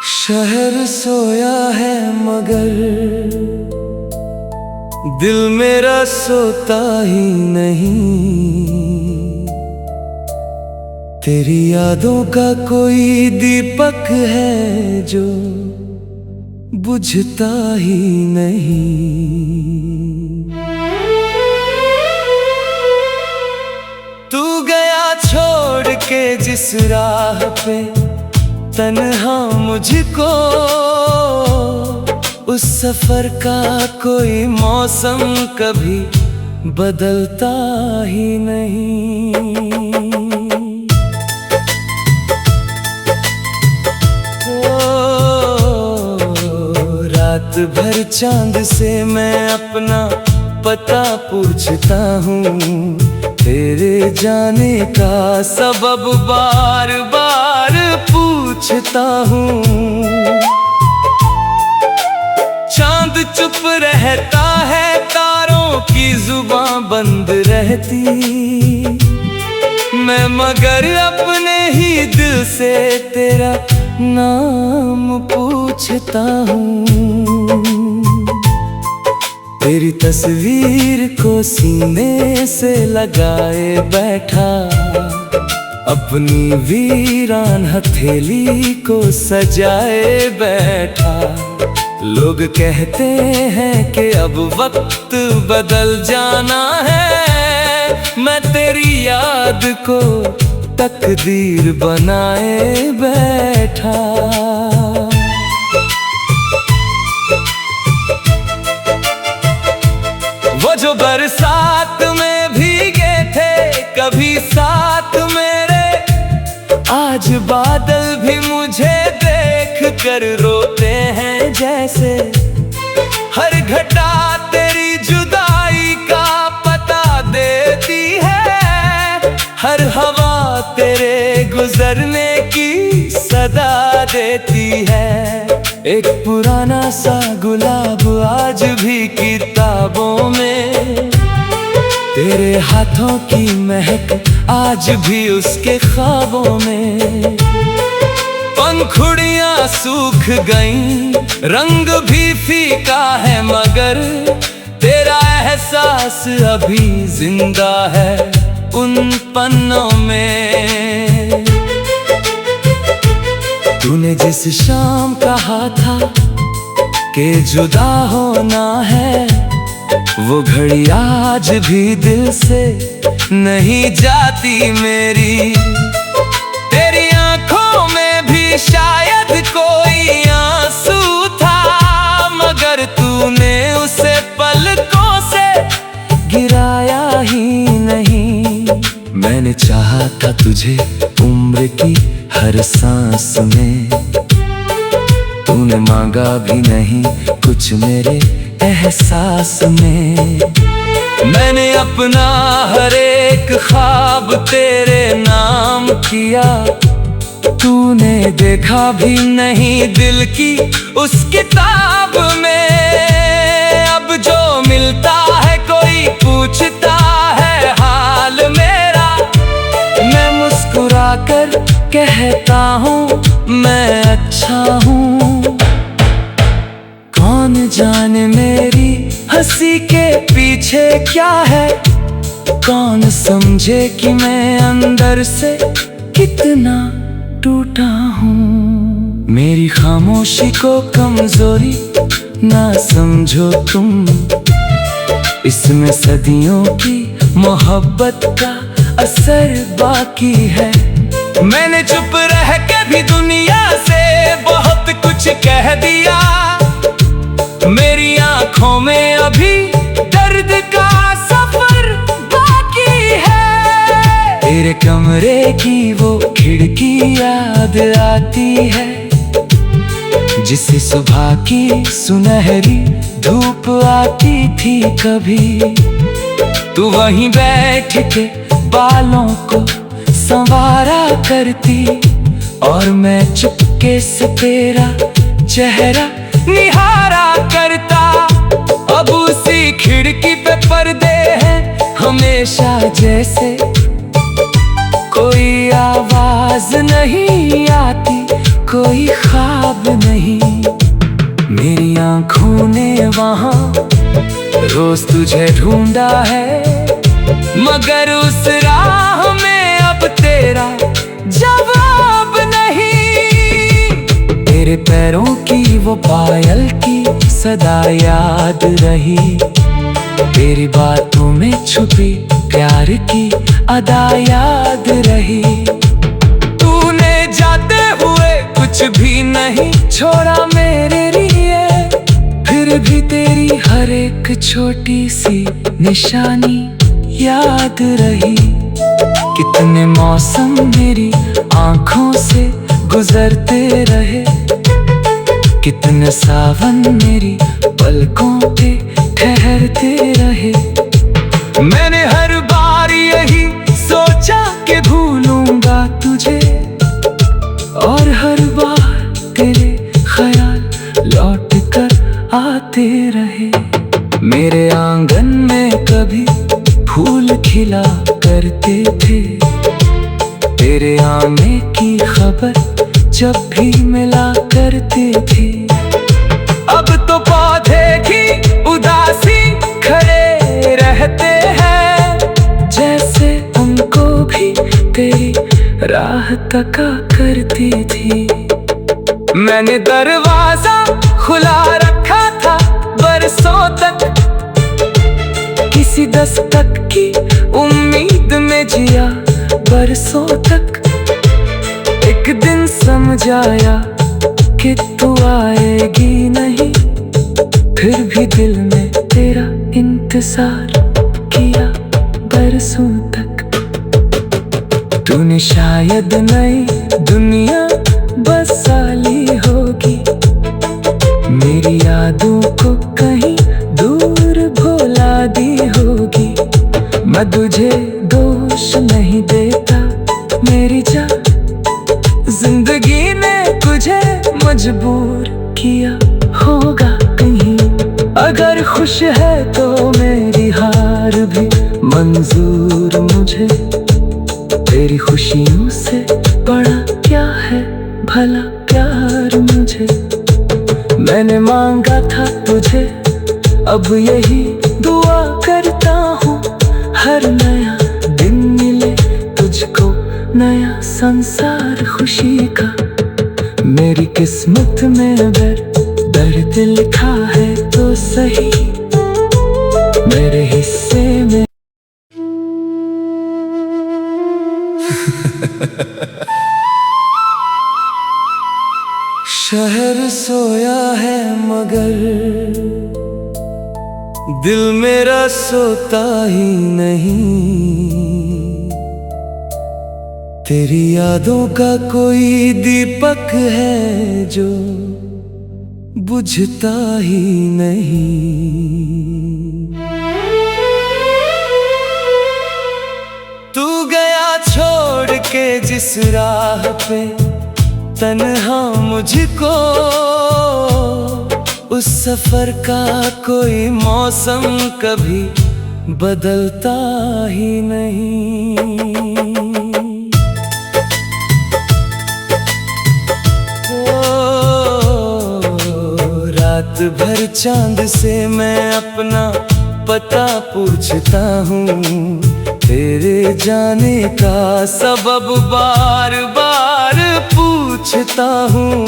शहर सोया है मगर दिल मेरा सोता ही नहीं। तेरी यादों का कोई दीपक है जो बुझता ही नहीं। तू गया छोड़ के जिस राह पे तन्हा मुझको, उस सफर का कोई मौसम कभी बदलता ही नहीं। रात भर चांद से मैं अपना पता पूछता हूँ, तेरे जाने का सबब बार बार पूछता हूँ। चांद चुप रहता है, तारों की जुबां बंद रहती, मैं मगर अपने ही दिल से तेरा नाम पूछता हूँ। तेरी तस्वीर को सीने से लगाए बैठा, अपनी वीरान हथेली को सजाए बैठा। लोग कहते हैं कि अब वक्त बदल जाना है, मैं तेरी याद को तकदीर बनाए बैठा। वो जो बरसात में भीगे थे कभी साथ मेरे, आज बादल भी मुझे देख कर रोते हैं जैसे। हर घटा तेरी जुदाई का पता देती है, हर हवा तेरे गुजरने की सदा देती है। एक पुराना सा गुलाब आज भी किताबों में, तेरे हाथों की महक आज भी उसके ख्वाबों में। पंखुड़ियां सूख गईं, रंग भी फीका है, मगर तेरा एहसास अभी जिंदा है उन पन्नों में। तूने जिस शाम कहा था कि जुदा होना है, वो घड़ी आज भी दिल से नहीं जाती मेरी। तेरी आंखों में भी शायद कोई आंसू था, मगर तूने उसे पलकों से गिराया ही नहीं। मैंने चाहा था तुझे उम्र की हर सांस में, तूने मांगा भी नहीं कुछ मेरे एहसास में। मैंने अपना हर एक ख्वाब तेरे नाम किया, तूने देखा भी नहीं दिल की उस किताब में। अब जो मिलता है कोई पूछता है हाल मेरा, मैं मुस्कुरा कर कहता हूँ मैं अच्छा हूँ। कौन जाने मेरी हंसी के पीछे क्या है, कौन समझे कि मैं अंदर से कितना टूटा हूँ। मेरी खामोशी को कमजोरी ना समझो तुम, इसमें सदियों की मोहब्बत का असर बाकी है। मैंने चुप रह के भी दुनिया से बहुत कुछ कह दिया, मेरी आंखों में अभी दर्द का सफर बाकी है। तेरे कमरे की वो खिड़की याद आती है, जिसे सुबह की सुनहरी धूप आती थी कभी। तू वहीं बैठ के बालों को संवारा करती, और मैं चुपके से तेरा चेहरा निहारा करता। अब उसी खिड़की पे पर्दे हैं हमेशा जैसे, कोई आवाज नहीं आती, कोई ख्वाब नहीं। मेरी आंखों ने वहां रोज तुझे ढूंढा है, मगर उस राह में अब तेरा जवाब नहीं। तेरे पैरों की वो पायल की सदा याद रही, तेरी बातों में छुपी प्यार की अदा याद रही। तूने जाते हुए कुछ भी नहीं छोड़ा मेरे लिए, फिर भी तेरी हर एक छोटी सी निशानी याद रही। कितने मौसम मेरी आंखों से गुजरते रहे, कितने सावन मेरी पलकों पे ठहरते रहे। मैंने हर बार यही सोचा कि भूलूंगा तुझे, और हर बार तेरे ख्याल लौट कर आते रहे। मेरे आंगन में कभी फूल खिला करते थे, तेरे आने की खबर जब भी मिला करते थे। अब तो पौधे की उदासी खड़े रहते हैं, जैसे उनको भी तेरी राह तका करती थी। मैंने दरवाजा खुला रखा था बरसों तक, किसी दस्तक की उम्मीद में जिया बरसों तक। एक दिन समझ आया कि तू आएगी नहीं, फिर भी दिल में तेरा इंतजार किया बरसों तक। तूने शायद नई दुनिया बसाली होगी, मेरी यादों को कहीं दूर भुला दी होगी। मैं तुझे दोष नहीं देता मेरी जान, जिंदगी ने तुझे मजबूर किया होगा कहीं। अगर खुश है तो मेरी हार भी मंजूर मुझे, तेरी खुशियों से बड़ा क्या है भला प्यार मुझे। मैंने मांगा था तुझे, अब यही दुआ करता हूँ, हर नया दिन मिले तुझको नया संसार खुशी का। मेरी किस्मत में अगर दर्द लिखा है तो सही, मेरे हिस्से में शहर सोया है मगर दिल मेरा सोता ही नहीं। तेरी यादों का कोई दीपक है जो बुझता ही नहीं। तू गया छोड़ के जिस राह पे तन्हा मुझको, उस सफर का कोई मौसम कभी बदलता ही नहीं। रात भर चांद से मैं अपना पता पूछता हूँ, तेरे जाने का सबब बार बार पूछता हूँ।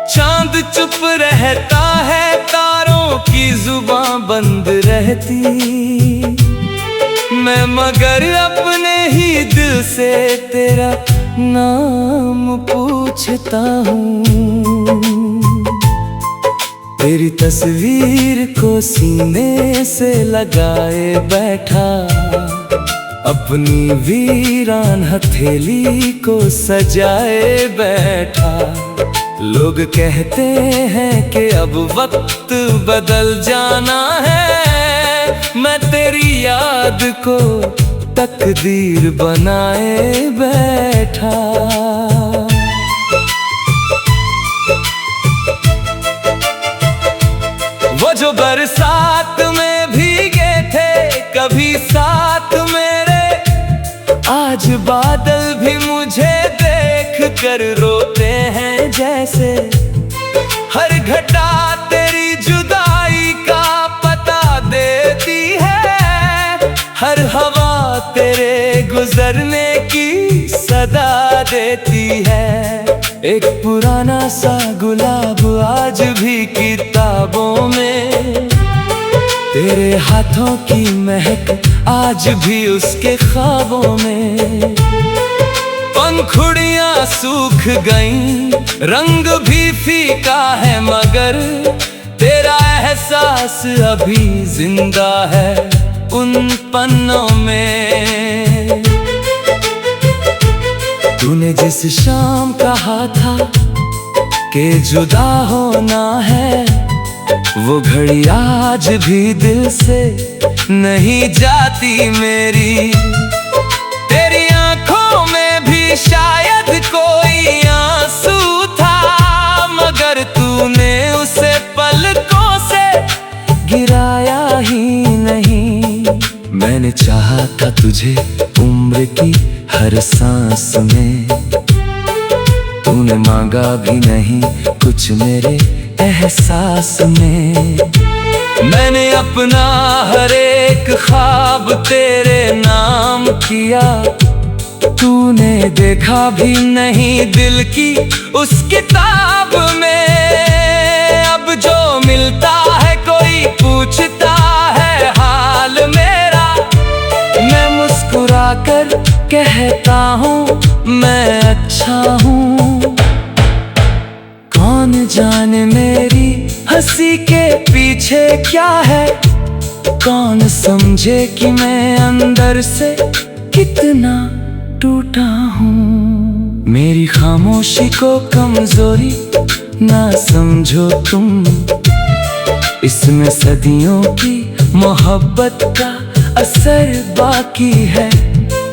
चांद चुप रहता है, तारों की जुबां बंद रहती, मैं मगर अपने ही दिल से तेरा नाम पूछता हूँ। तेरी तस्वीर को सीने से लगाए बैठा, अपनी वीरान हथेली को सजाए बैठा। लोग कहते हैं कि अब वक्त बदल जाना है, मैं तेरी याद को तकदीर बनाए बैठा। वो जो बरसात में भीगे थे कभी साथ मेरे, आज बादल भी मुझे देख कर रोते हैं जैसे। हर घटा तेरी जुदाई का पता देती है, हर हवा तेरे गुजरने की सदा देती है। एक पुराना सा गुलाब आज भी किताबों में, तेरे हाथों की महक आज भी उसके ख्वाबों में। पंखुड़ियां सूख गईं, रंग भी फीका है, मगर तेरा एहसास अभी जिंदा है उन पन्नों में। तूने जिस शाम कहा था कि जुदा होना है, वो घड़ी आज भी दिल से नहीं जाती मेरी। तेरी आंखों में भी शायद कोई आंसू था, मगर तूने उसे पलकों से गिराया ही नहीं। मैंने चाहा था तुझे उम्र की हर सांस में, तूने मांगा भी नहीं कुछ मेरे एहसास में। मैंने अपना हर एक ख्वाब तेरे नाम किया, तूने देखा भी नहीं दिल की उस किताब में। अब जो मिलता है कोई पूछता है हाल मेरा, मैं मुस्कुरा कर कहता हूँ मैं अच्छा हूँ। कौन जाने मेरी हंसी के पीछे क्या है, कौन समझे कि मैं अंदर से कितना टूटा हूँ। मेरी खामोशी को कमजोरी ना समझो तुम, इसमें सदियों की मोहब्बत का असर बाकी है।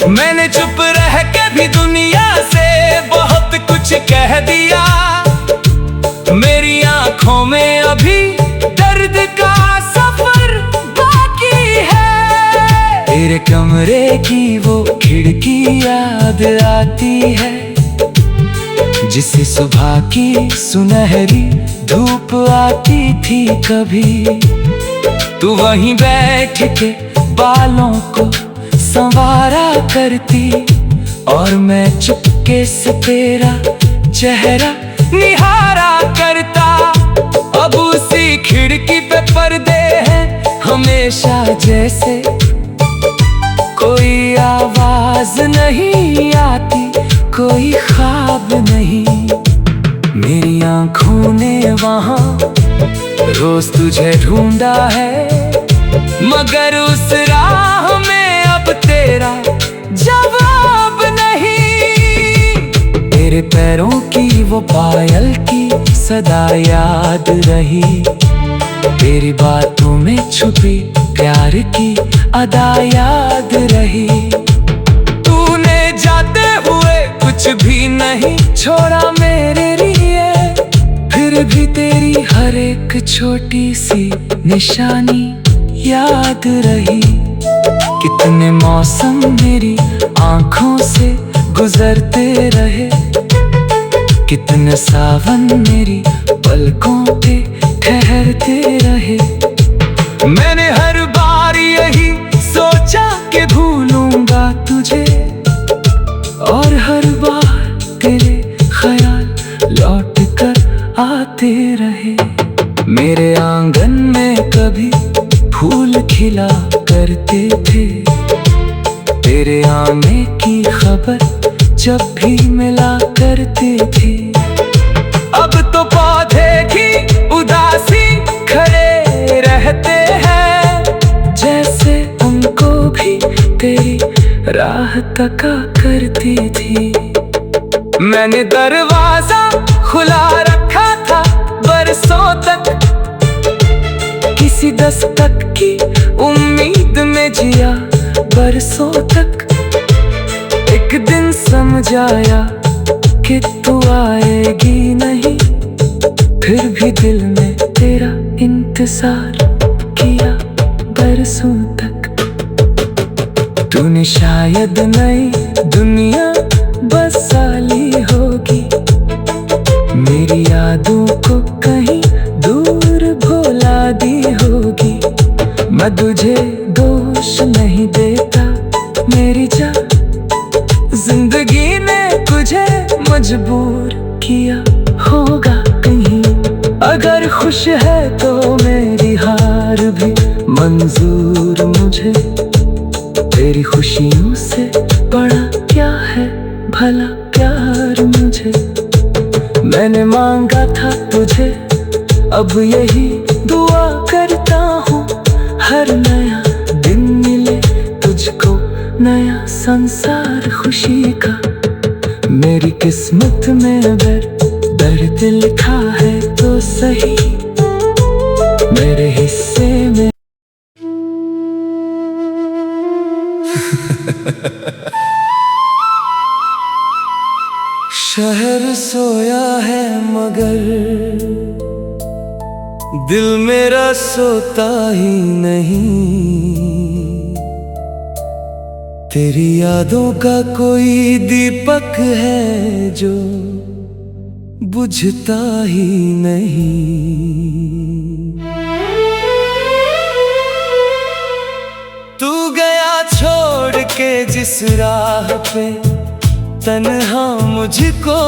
मैंने चुप रह के भी दुनिया से बहुत कुछ कह दिया, मेरी आंखों में अभी दर्द का सफर बाकी है। तेरे कमरे की वो खिड़की याद आती है, जिसे सुबह की सुनहरी धूप आती थी कभी। तू वहीं बैठ के बालों को संवारा करती, और मैं चुपके से तेरा चेहरा निहारा करता। अब उसी खिड़की पे पर्दे हैं हमेशा जैसे, कोई आवाज नहीं आती, कोई ख्वाब नहीं। मेरी आंखों ने वहां रोज तुझे ढूंढा है, मगर उस राह में अब तेरा जवाब नहीं। तेरे पैरों की वो पायल की सदा याद रही, तेरी बातों में छुपी प्यार की अदा याद रही। तूने जाते हुए कुछ भी नहीं छोड़ा मेरे लिए, फिर भी तेरी हर एक छोटी सी निशानी याद रही। कितने मौसम मेरी आंखों से गुजरते रहे, कितने सावन मेरी पलकों पे ठहरते रहे। मैंने हर बार यही सोचा कि भूलूंगा तुझे, और हर बार तेरे ख्याल लौट कर आते रहे। मेरे आंगन में कभी फूल खिला करते थे, तेरे आने की खबर जब भी मिला करते थे। अब तो पौधे भी उदासी खड़े रहते हैं, जैसे उनको भी तेरी राह तका करती थी। मैंने दरवाजा खुला रखा था बरसों तक, किसी दस्तक की उम्मीद में जिया बरसों तक। एक दिन समझ आया कि तू आएगी नहीं, फिर भी दिल में तेरा इंतजार किया बरसों तक। तूने शायद नई दुनिया बसाली होगी, मेरी यादों को कहीं दूर भुला दी होगी। मैं तुझे दोष नहीं देता मेरी जान, जिंदगी ने तुझे मजबूर किया होगा कहीं। अगर खुश है तो मेरी हार भी मंजूर मुझे, तेरी खुशियों से बड़ा क्या है भला प्यार मुझे। मैंने मांगा था तुझे, अब यही दुआ करता हूँ, हर नया दिन मिले तुझको नया संसार खुशी का। मेरी किस्मत में अगर दर्द लिखा है तो सही, मेरे हिस्से में शहर सोया है मगर दिल मेरा सोता ही नहीं। तेरी यादों का कोई दीपक है जो बुझता ही नहीं। तू गया छोड़ के जिस राह पे तन्हा मुझको,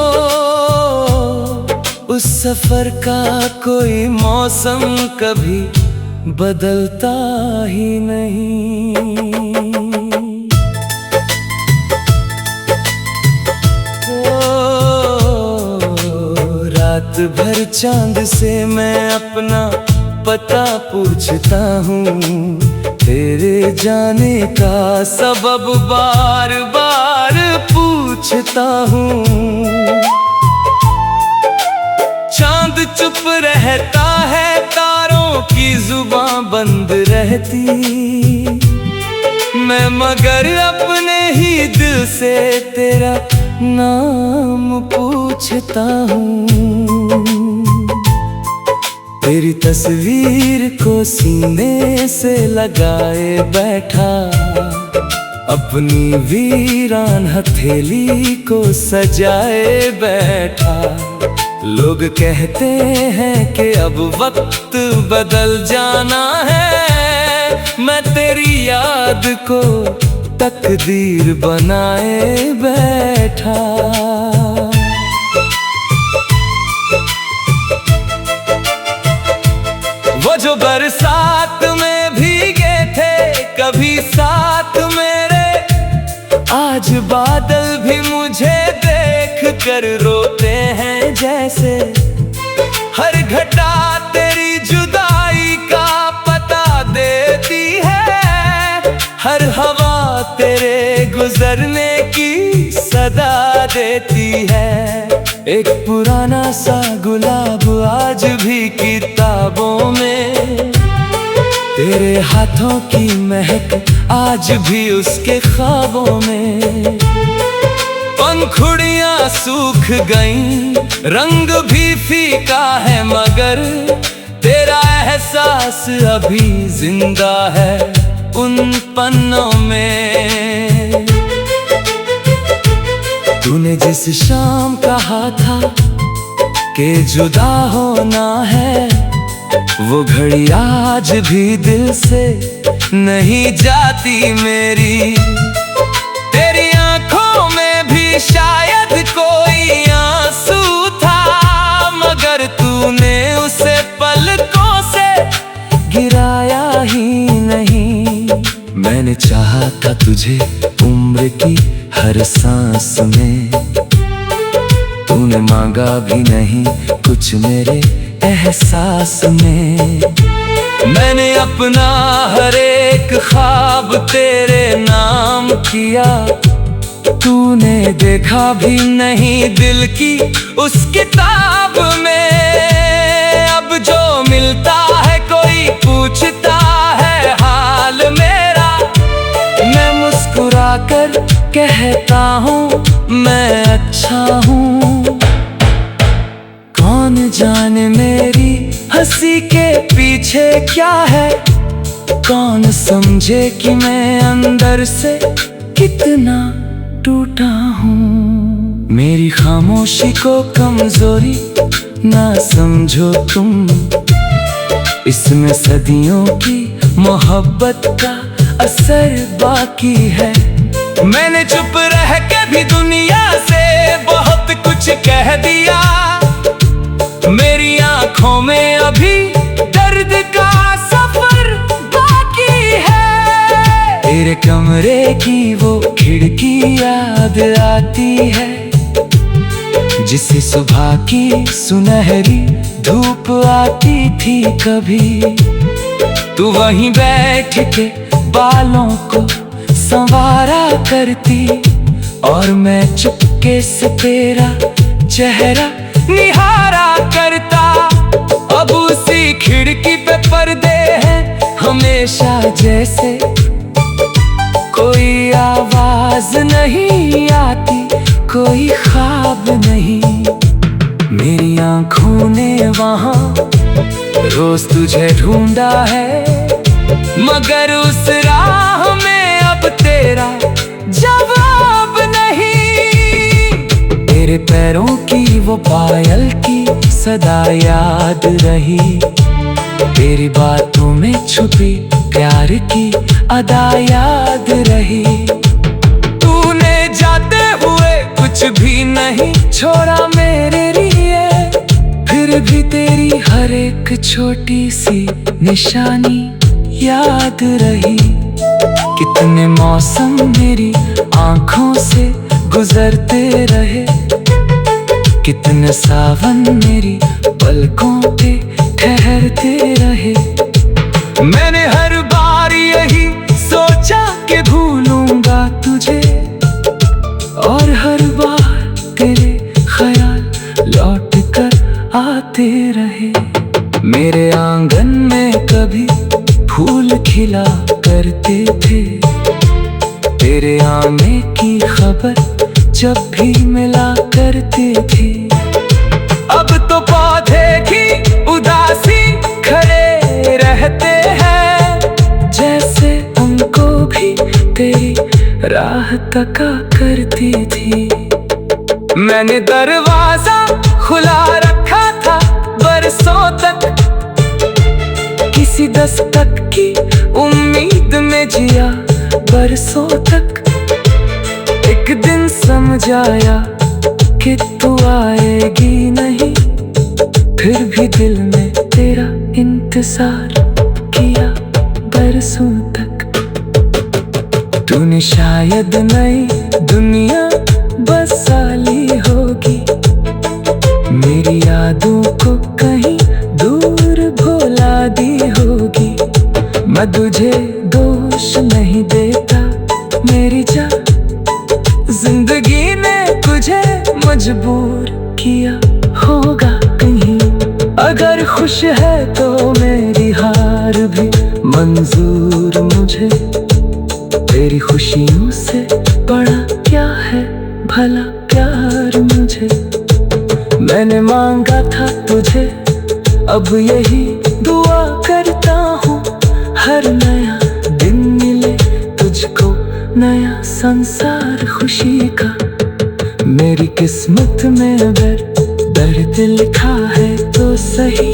उस सफर का कोई मौसम कभी बदलता ही नहीं। रात भर चांद से मैं अपना पता पूछता हूँ, तेरे जाने का सबब बार बार पूछता हूँ। चांद चुप रहता है, तारों की जुबां बंद रहती, मैं मगर अपने ही दिल से तेरा नाम पूछता हूँ। तेरी तस्वीर को सीने से लगाए बैठा, अपनी वीरान हथेली को सजाए बैठा। लोग कहते हैं कि अब वक्त बदल जाना है, मैं तेरी याद को तकदीर बनाए बैठा। वो जो बरसात में भीगे थे कभी साथ मेरे, आज बादल भी मुझे देख कर रोते हैं जैसे। हर घटा तेरी जुदाई का पता देती है, हर हवा तेरे गुजरने की सदा देती है। एक पुराना सा गुलाब आज भी किताबों में, तेरे हाथों की महक आज भी उसके ख्वाबों में। पंखुड़ियां सूख गईं, रंग भी फीका है, मगर तेरा एहसास अभी जिंदा है उन पन्नों में। तूने जिस शाम कहा था कि जुदा होना है, वो घड़ी आज भी दिल से नहीं जाती मेरी। तेरी आंखों में भी शायद कोई आंसू था, मगर तूने उसे पलकों से गिराया ही नहीं। मैंने चाहा था तुझे उम्र की हर सांस में, तूने मांगा भी नहीं कुछ मेरे एहसास में। मैंने अपना हर एक ख्वाब तेरे नाम किया, तूने देखा भी नहीं दिल की उस किताब में। अब जो मिलता है कोई पूछता है हाल मेरा, मैं मुस्कुरा कर कहता हूँ मैं अच्छा हूँ। कौन जाने मेरी हंसी के पीछे क्या है, कौन समझे कि मैं अंदर से कितना टूटा हूँ। मेरी खामोशी को कमजोरी ना समझो तुम, इसमें सदियों की मोहब्बत का असर बाकी है। मैंने चुप रह के भी दुनिया से बहुत कुछ कह दिया, मेरी आंखों में अभी दर्द का सफर बाकी है। तेरे कमरे की वो खिड़की याद आती है, जिसे सुबह की सुनहरी धूप आती थी कभी। तू वहीं बैठ के बालों को संवारा करती, और मैं चुपके से तेरा चेहरा निहारा करता। अब उसी खिड़की पे पर्दे हैं हमेशा जैसे, कोई आवाज नहीं आती, कोई ख्वाब नहीं। मेरी आंखों ने वहां रोज तुझे ढूंढा है, मगर उस राह में अब तेरा जवाब नहीं। तेरे पैरों की वो पायल की सदा याद रही, तेरी बातों में छुपी प्यार की अदा याद रही। तूने जाते हुए कुछ भी नहीं छोड़ा मेरे लिए, फिर भी तेरी हर एक छोटी सी निशानी याद रही। कितने मौसम मेरी आंखों से गुजरते रहे, कितने सावन मेरी पलकों पे ठहरते रहे। मैंने हर बार यही सोचा कि भूलूंगा तुझे, और हर बार तेरे ख्याल लौट कर आते रहे। मेरे आंगन में कभी फूल खिला करते थे, तेरे आने की खबर जब भी मिला करते थे। अब तो पौधे की उदासी खड़े रहते हैं, जैसे उनको भी तेरी राह तका करती थी। मैंने दरवाजा खुला रखा था बरसों तक, किसी दस्तक की उम्मीद में जिया बरसों तक। एक दिन समझ आया कि तू आएगी नहीं, फिर भी दिल में तेरा इंतजार किया बरसों तक। तूने शायद नई दुनिया बसा ली होगी, मेरी यादों को कहीं दूर भुला दी होगी। मैं तुझे दोष नहीं देता मेरी जान, जिंदगी ने तुझे मजबूर किया होगा कहीं। अगर खुश है तो मेरी हार भी मंजूर मुझे, तेरी खुशियों से बड़ा क्या है भला प्यार मुझे। मैंने मांगा था तुझे, अब यही दुआ करता हूँ, हर नया दिन मिले तुझको नया संसार खुशी का। मेरी किस्मत में अगर दर्द लिखा है तो सही,